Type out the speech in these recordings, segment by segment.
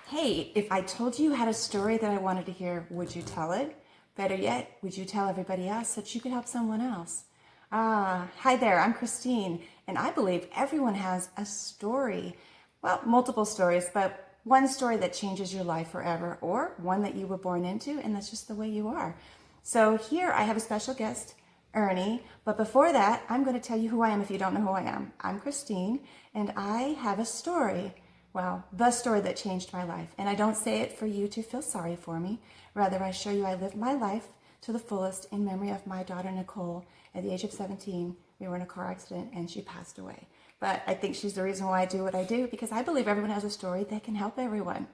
Hey, if I told you you had a story that I wanted to hear, would you tell it? Better yet, would you tell everybody else so that you could help someone else? Hi there, I'm Christine, and I believe everyone has a story. Well, multiple stories, but one story that changes your life forever, or one that you were born into, and that's just the way you are. So here I have a special guest, Ernie, but before that, I'm going to tell you who I am if you don't know who I am. I'm Christine, and I have a story. Well, the story that changed my life. And I don't say it for you to feel sorry for me. Rather, I show you I lived my life to the fullest in memory of my daughter, Nicole. At the age of 17, we were in a car accident and she passed away. But I think she's the reason why I do what I do, because I believe everyone has a story that can help everyone.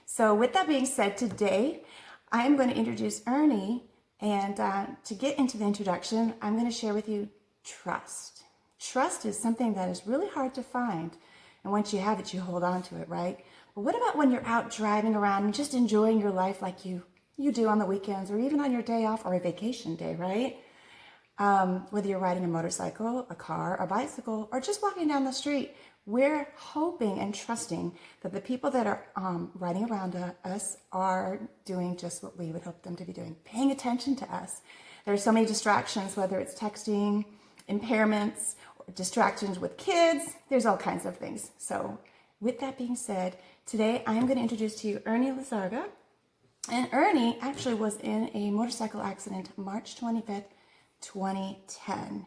So with that being said, today I am going to introduce Ernie. And to get into the introduction, I'm going to share with you trust. Trust is something that is really hard to find. And once you have it, you hold on to it, right? But what about when you're out driving around and just enjoying your life like you do on the weekends or even on your day off or a vacation day, right? Whether you're riding a motorcycle, a car, a bicycle, or just walking down the street, we're hoping and trusting that the people that are riding around us are doing just what we would hope them to be doing, paying attention to us. There are so many distractions, whether it's texting, impairments, distractions with kids, there's all kinds of things. So with that being said, today I'm going to introduce to you Ernie Lizarraga. And Ernie actually was in a motorcycle accident March 25th, 2010.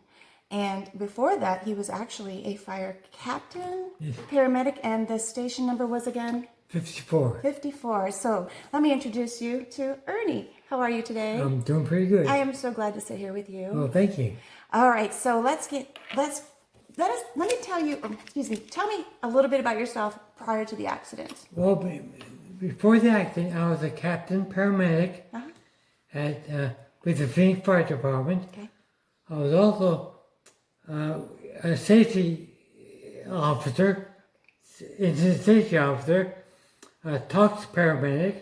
And before that, he was actually a fire captain, paramedic, and the station number was again? 54. 54. So let me introduce you to Ernie. How are you today? I'm doing pretty good. I am so glad to sit here with you. Oh, thank you. All right, so let me tell you, tell me a little bit about yourself prior to the accident. Well, before the accident, I was a captain paramedic with the Phoenix Fire Department. Okay. I was also a safety officer, a talks paramedic,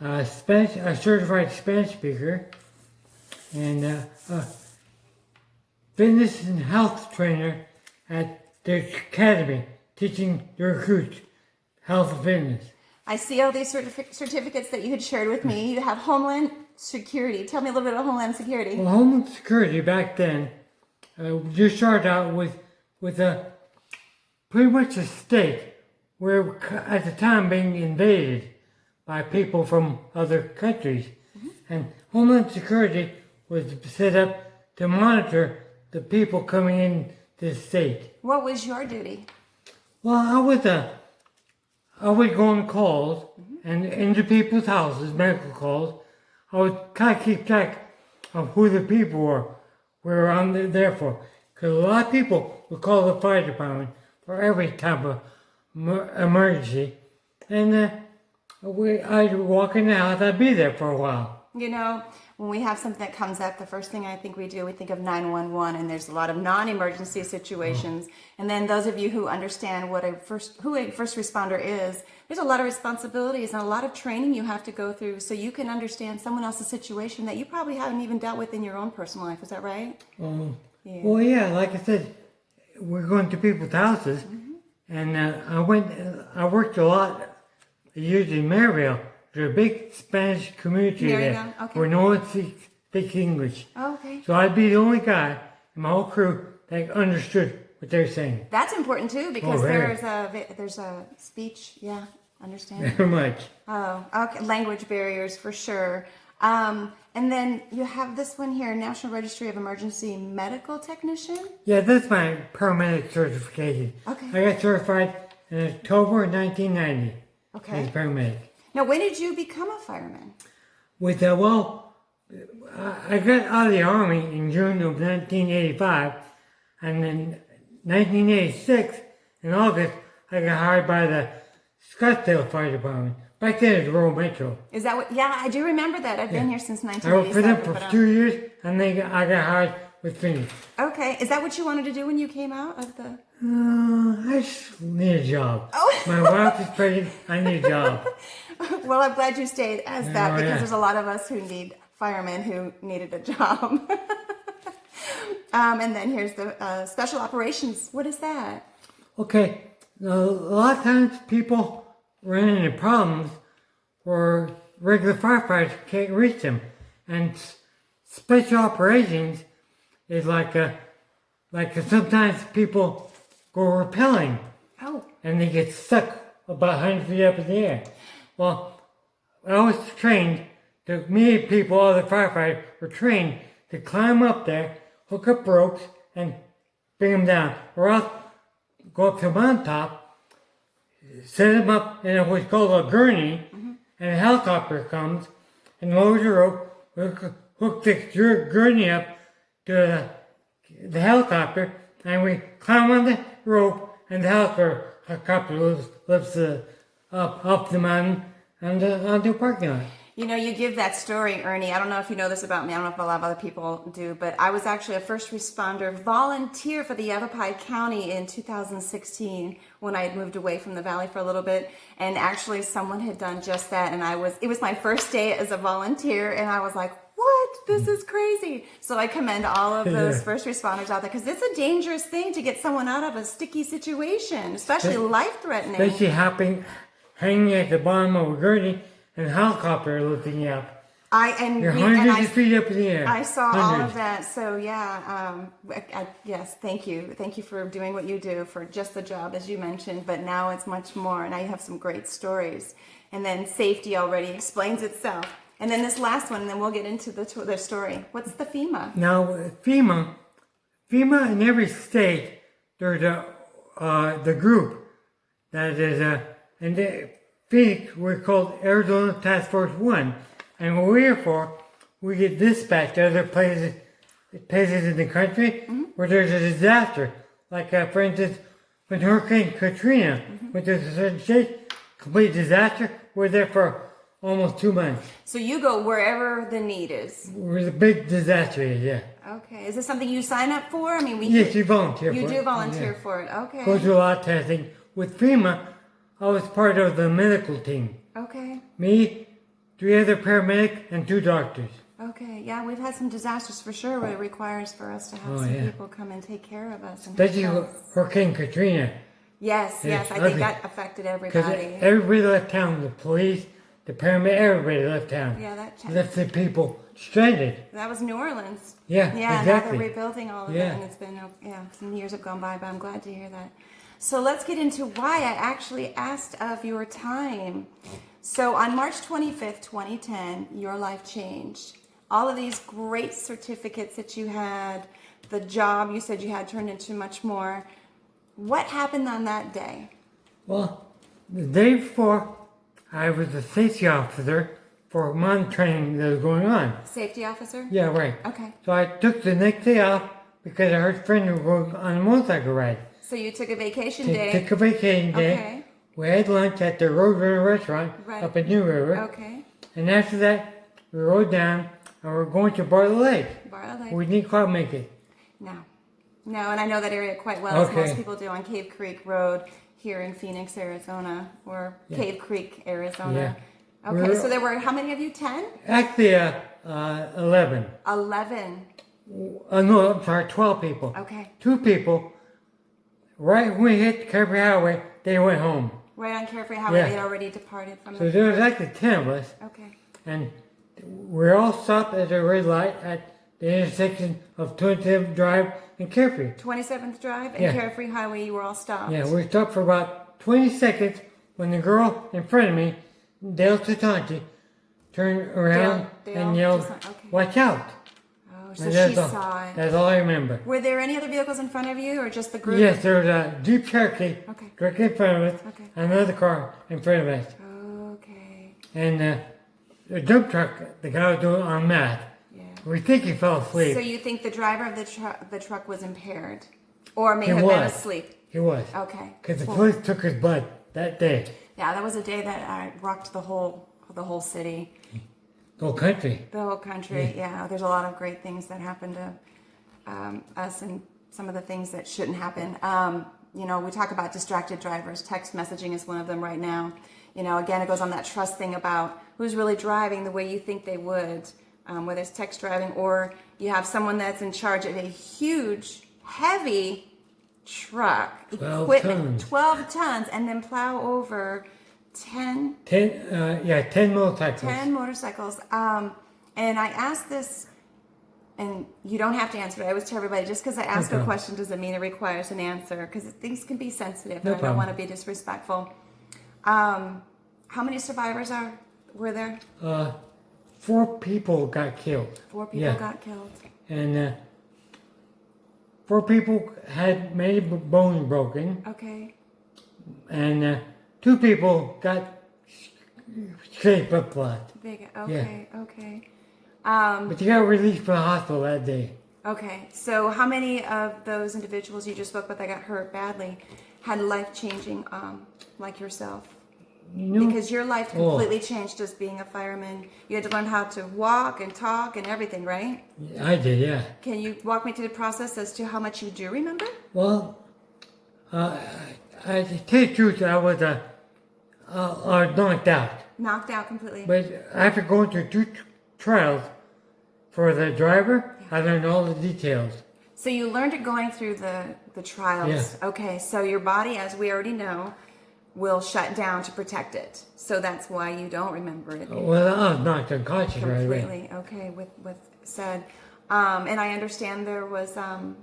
a certified Spanish speaker, and fitness and health trainer at the academy, teaching the recruits health and fitness. I see all these certificates that you had shared with me. You have Homeland Security. Tell me a little bit about Homeland Security. Well, Homeland Security back then, you started out with pretty much a state where at the time being invaded by people from other countries. Mm-hmm. And Homeland Security was set up to monitor the people coming in to the state. What was your duty? Well, I would go on calls and into people's houses, medical calls. I would kind of keep track of who the people were on there for. Because a lot of people would call the fire department for every type of emergency. And I'd walk in the house, I'd be there for a while. You know, when we have something that comes up, the first thing I think we do, we think of 911, and there's a lot of non-emergency situations. And then those of you who understand who a first responder is, there's a lot of responsibilities and a lot of training you have to go through so you can understand someone else's situation that you probably haven't even dealt with in your own personal life. Is that right? Yeah. Well, yeah, like I said, we're going to people's houses, and I worked a lot years in Maryville. There's a big Spanish community there where no one speaks English. Oh, okay. So I'd be the only guy in my whole crew that understood what they're saying. That's important too, because there's a speech, understand? Very much. Oh, okay. Language barriers for sure. And then you have this one here, National Registry of Emergency Medical Technician. Yeah, that's my paramedic certification. Okay. I got certified in October 1990 as a paramedic. Now, when did you become a fireman? I got out of the Army in June of 1985, and in 1986, in August, I got hired by the Scottsdale Fire Department. Back then, it was Rural Metro. Is that what? Yeah, I do remember that. I've been here since 1987. I worked for them for 2 years, and I got hired with Phoenix. Okay. Is that what you wanted to do when you came out of the... I just need a job. Oh. My wife is pregnant. I need a job. Well, I'm glad you stayed as that, because there's a lot of us who need firemen who needed a job. And then here's the Special Operations. What is that? Okay. A lot of times people run into problems where regular firefighters can't reach them. And special operations is like sometimes people go rappelling. Oh. And they get stuck about 100 feet up in the air. Well, I was trained me and people, all the firefighters, were trained to climb up there, hook up ropes, and bring them down. Or else go up to the mountaintop, set them up in what's called a gurney, and a helicopter comes and lowers the rope, hook the gurney up to the helicopter, and we climb on the rope, and the helicopter lifts up the mountain and onto a parking lot. You know, you give that story, Ernie. I don't know if you know this about me. I don't know if a lot of other people do, but I was actually a first responder volunteer for the Yavapai County in 2016 when I had moved away from the valley for a little bit. And actually someone had done just that. And it was my first day as a volunteer. And I was like, what? This is crazy. So I commend all of those first responders out there, because it's a dangerous thing to get someone out of a sticky situation, especially life-threatening. Especially hanging at the bottom of a gurney and a helicopter lifting you up. You're hundreds of feet up in the air. I saw all of that. So yeah, yes, thank you. Thank you for doing what you do for just the job, as you mentioned, but now it's much more. Now you have some great stories. And then safety already explains itself. And then this last one, and then we'll get into the story. What's the FEMA? Now, FEMA in every state, there's the group that is, and Phoenix, we're called Arizona Task Force 1. And what we're for, we get dispatched to other places in the country where there's a disaster. Like, for instance, when Hurricane Katrina went to a certain state, complete disaster, we're there for almost 2 months. So you go wherever the need is. Where the big disaster is, yeah. Okay. Is this something you sign up for? I mean, yes, you volunteer for it. You do volunteer for it. Okay. Go through a lot of testing. With FEMA, I was part of the medical team. Okay. Me, 3 other paramedics, and 2 doctors. Okay. Yeah, we've had some disasters for sure where it requires for us to have some people come and take care of us. Especially Hurricane Katrina. Yes, I think that affected everybody. Because everybody left town, the police, the paramedics, everybody left town. Yeah, that changed. Left the people stranded. That was New Orleans. Yeah, yeah, exactly. Now they're rebuilding all of that, and it's been, some years have gone by, but I'm glad to hear that. So let's get into why I actually asked of your time. So on March 25th, 2010, your life changed. All of these great certificates that you had, the job you said you had turned into much more. What happened on that day? Well, the day before, I was a safety officer for monitoring training that was going on. Safety officer? Yeah, right. Okay. So I took the next day off because I heard a friend who was going on a motorcycle ride. So you took a vacation day? Took a vacation day. Okay. We had lunch at the Roadrunner restaurant up in New River. Okay. And after that, we rode down and we're going to Bartlett Lake. Bartlett Lake. We didn't quite make it. No, and I know that area quite well, as most people do, on Cave Creek Road here in Phoenix, Arizona, or Cave Creek, Arizona. Yeah. Okay, so there were, how many of you, 10? Actually, 11. 11? No, I'm sorry, 12 people. Okay. 2 people, right when we hit the Carefree Highway, they went home. Right on Carefree Highway, they had already departed from So there was actually 10 of us. Okay. And we're all stopped at a red light at the intersection of 27th Drive and Carefree. 27th Drive and Carefree Highway, you were all stopped? Yeah, we stopped for about 20 seconds when the girl in front of me, Dale Tatanchi, turned around and yelled, "Watch out!" Oh, so she saw it. That's all I remember. Were there any other vehicles in front of you, or just the group? Yes, there was a Jeep Cherokee directly in front of us, and another car in front of us. Okay. And the dump truck, the guy was doing on meth. We think he fell asleep. So you think the driver of the truck was impaired? Or may have been asleep? He was. Okay. Because the police took his blood that day. Yeah, that was a day that rocked the whole city. The whole country. The whole country, yeah. There's a lot of great things that happened to us, and some of the things that shouldn't happen. We talk about distracted drivers. Text messaging is one of them right now. Again, it goes on that trust thing about who's really driving the way you think they would. Whether it's text driving, or you have someone that's in charge of a huge, heavy truck, 12 tons, and then plow over 10? 10 motorcycles. 10 motorcycles. And I asked this, and you don't have to answer it. I always tell everybody, just because I ask a question doesn't mean it requires an answer, because things can be sensitive, and I don't want to be disrespectful. How many survivors were there? 4 people got killed. 4 people got killed. And 4 people had many bones broken. Okay. And 2 people got scraped up blood. Okay. But they got released from the hospital that day. Okay. So how many of those individuals you just spoke about that got hurt badly had life-changing, like yourself? Because your life completely changed just being a fireman. You had to learn how to walk and talk and everything, right? I did, yeah. Can you walk me through the process as to how much you do remember? Well, I tell you the truth, I was knocked out. Knocked out completely. But after going through 2 trials for the driver, I learned all the details. So you learned it going through the trials. Yeah. Okay, so your body, as we already know, will shut down to protect it. So that's why you don't remember it. Well, I was knocked unconscious right away. Completely. Okay, with said. And I understand there was a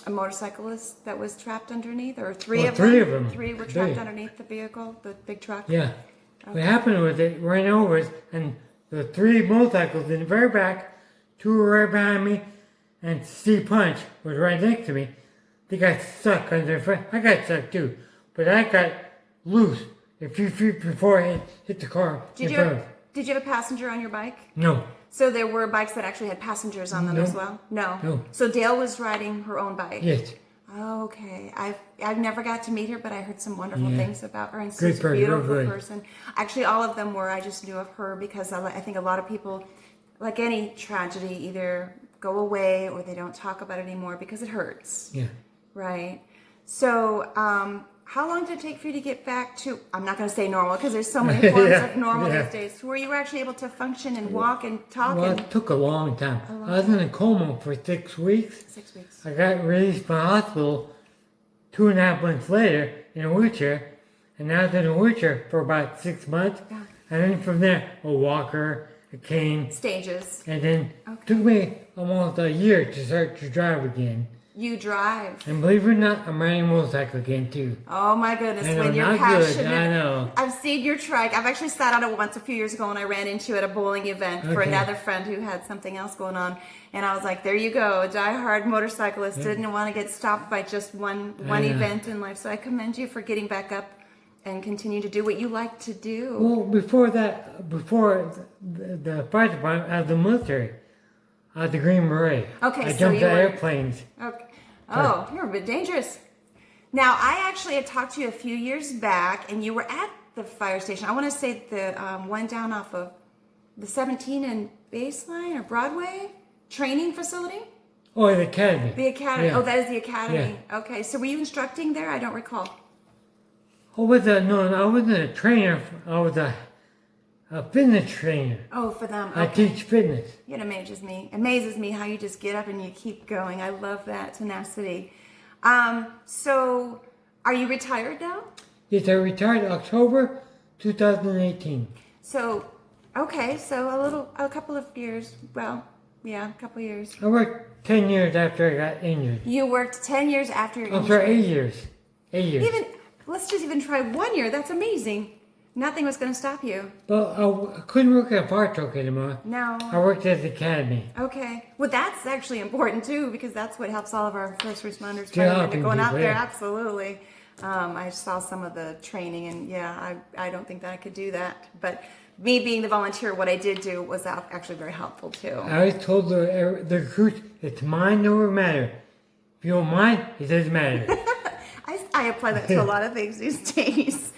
motorcyclist that was trapped underneath, or 3 of them? 3 of them. 3 were trapped underneath the vehicle, the big truck? Yeah. What happened was it ran over us, and the 3 motorcycles in the very back, 2 were right behind me, and Steve Punch was right next to me. They got stuck on their front. I got stuck too, but I got loose a few feet before I hit the car in front of us. Did you have a passenger on your bike? No. So there were bikes that actually had passengers on them as well? No. So Dale was riding her own bike? Yes. Okay. I've never got to meet her, but I heard some wonderful things about her. And Good she's a beautiful good. person. Actually, all of them were. I just knew of her because I think a lot of people, like any tragedy, either go away or they don't talk about it anymore because it hurts. Yeah. Right. So, how long did it take for you to get back to, I'm not going to say normal because there's so many forms of normal these days, where you were actually able to function and walk and talk? Well, it took a long time. I was in a coma for 6 weeks. 6 weeks. I got released from the hospital 2.5 months later in a wheelchair, and I was in a wheelchair for about 6 months. Yeah. And then from there, a walker, a cane. Stages. And then it took me almost a year to start to drive again. You drive. And believe it or not, I'm riding a motorcycle again too. Oh my goodness, I know, when you're not passionate. good, I know. I've seen your trike. I've actually sat on it once a few years ago, and I ran into it at a bowling event for another friend who had something else going on. And I was like, there you go, a diehard motorcyclist didn't want to get stopped by just one event in life. So I commend you for getting back up and continue to do what you like to do. Well, before the fire department, I was in the military. I was the Green Beret. Okay, I so jumped you out were... airplanes. Okay. Oh, you're a bit dangerous. Now, I actually had talked to you a few years back, and you were at the fire station. I want to say the one down off of the 17 and Baseline or Broadway training facility? Oh, the academy. The academy. Yeah. Oh, that is the academy. Yeah. Okay, so were you instructing there? I don't recall. I wasn't a trainer. I was a fitness trainer. Oh, for them. Okay. I teach fitness. It amazes me how you just get up and you keep going. I love that tenacity. So are you retired now? Yes, I retired October 2018. So, okay, so a couple of years. Well, yeah, a couple of years. I worked 10 years after I got injured. You worked 10 years after your injury. I'm sorry, 8 years. 8 years. Let's just even try 1 year. That's amazing. Nothing was going to stop you. Well, I couldn't work at a fire truck anymore. No. I worked at the academy. Okay. Well, that's actually important too, because that's what helps all of our first responders. Yeah, They're going out there. yeah. Absolutely. I saw some of the training, and yeah, I don't think that I could do that. But me being the volunteer, what I did do was actually very helpful too. I always told the recruits, it's mind over matter. If you don't mind, it doesn't matter. I apply that to a lot of things these days.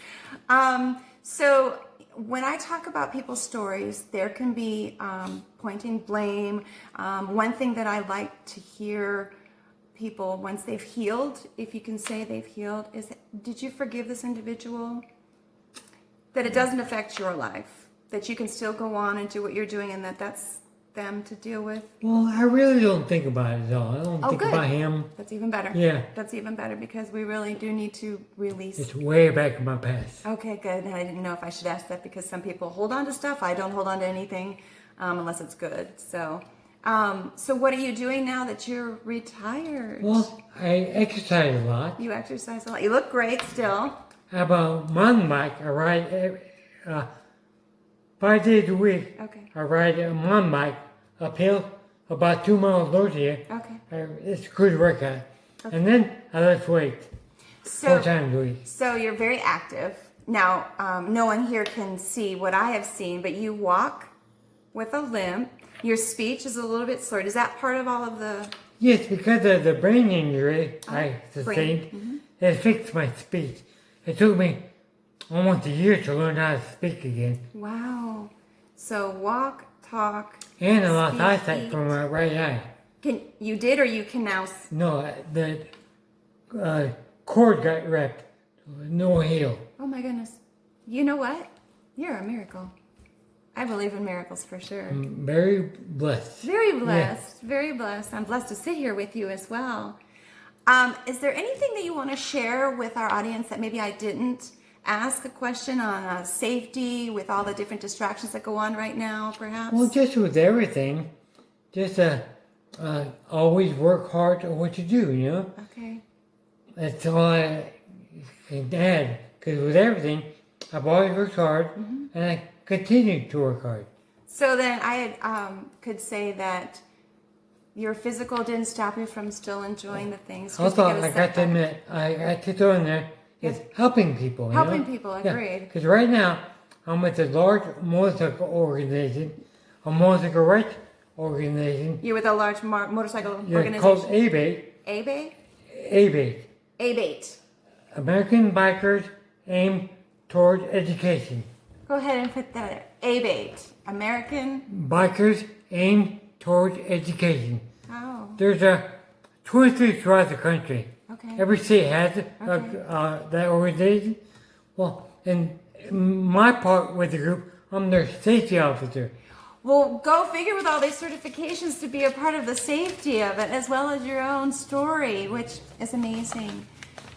So when I talk about people's stories, there can be pointing blame. One thing that I like to hear people, once they've healed, if you can say they've healed, is, did you forgive this individual? That it doesn't affect your life, that you can still go on and do what you're doing, and that's them to deal with? Well, I really don't think about it at all. I don't think good. about him. That's even better. Yeah. That's even better because we really do need to release. It's way back in my past. Okay, good. I didn't know if I should ask that because some people hold on to stuff. I don't hold on to anything unless it's good. So, so what are you doing now that you're retired? Well, I exercise a lot. You exercise a lot. You look great still. I have a mountain bike. I ride 5 days a week. Okay. I ride a mountain bike uphill about 2 miles north here. Okay. It's a good workout. Okay. And then I lift weights 4 times a week. So you're very active. Now, no one here can see what I have seen, but you walk with a limp. Your speech is a little bit slurred. Is that part of all of the... Yes, because of the brain injury I sustained, Mm-hmm. it affects my speech. It took me almost a year to learn how to speak again. Wow. So walk, talk, And I lost speak, eyesight eat. from my right eye. You did or you can now... No, the cord got ripped. No heal. Oh my goodness. You know what? You're a miracle. I believe in miracles for sure. I'm very blessed. Very blessed. Very blessed. I'm blessed to sit here with you as well. Is there anything that you want to share with our audience that maybe I didn't ask? A question on safety with all the different distractions that go on right now, perhaps? Well, just with everything, just always work hard at what you do, you know? Okay. That's all I can add. Because with everything, I've always worked hard, and I continue to work hard. So then I could say that your physical didn't stop you from still enjoying the things. Also, I got to admit, I got to throw in there, is helping people. Helping people, agreed. Because right now, I'm with a large motorcycle organization, a motorcycle rights organization. You're with a large motorcycle organization. Called ABATE. ABATE? ABATE. ABATE. American Bikers Aim Toward Education. Go ahead and put that. ABATE. American. Bikers Aim Toward Education. Oh. There's 23 throughout the country. Okay. Every state has that organization. Well, in my part with the group, I'm their safety officer. Well, go figure with all these certifications to be a part of the safety of it, as well as your own story, which is amazing.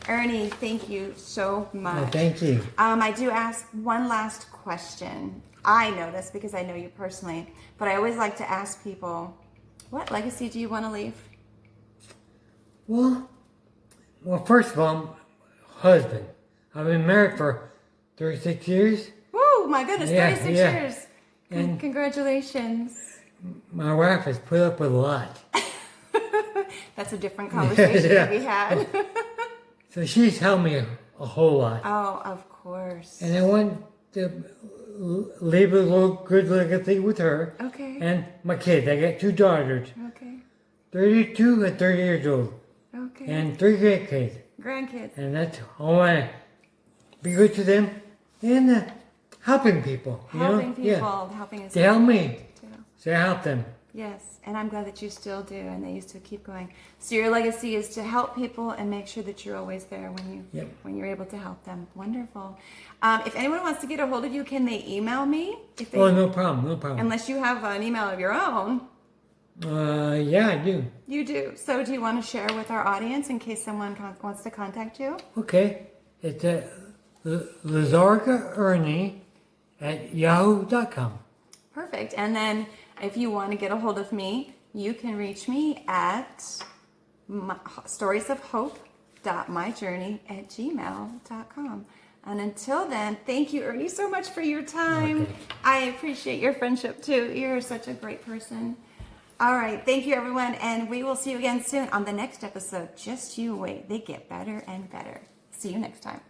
Ernie, thank you so much. Well, thank you. I do ask one last question. I know this because I know you personally, but I always like to ask people, what legacy do you want to leave? Well, first of all, I'm husband. I've been married for 36 years. Woo, my goodness, 36 years. And congratulations. My wife has put up with a lot. That's a different conversation that we had. So she's helped me a whole lot. Oh, of course. And I want to leave a little good legacy with her. Okay. And my kids. I got 2 daughters. Okay. 32 and 30 years old. Okay. And 3 grandkids. Grandkids. And that's all I want to be good to them. And helping people. Helping people. Yeah. Helping us. They help me. Too. So I help them. Yes, and I'm glad that you still do, and that you still keep going. So your legacy is to help people and make sure that you're always there when you're able to help them. Wonderful. If anyone wants to get a hold of you, can they email me? If they, No problem. Unless you have an email of your own. Yeah, I do. You do. So do you want to share with our audience in case someone wants to contact you? Okay. It's Lizarraga Ernie at yahoo.com. Perfect. And then if you want to get a hold of me, you can reach me at storiesofhope.myjourney@gmail.com. And until then, thank you, Ernie, so much for your time. Okay. I appreciate your friendship, too. You're such a great person. All right. Thank you, everyone. And we will see you again soon on the next episode. Just you wait. They get better and better. See you next time.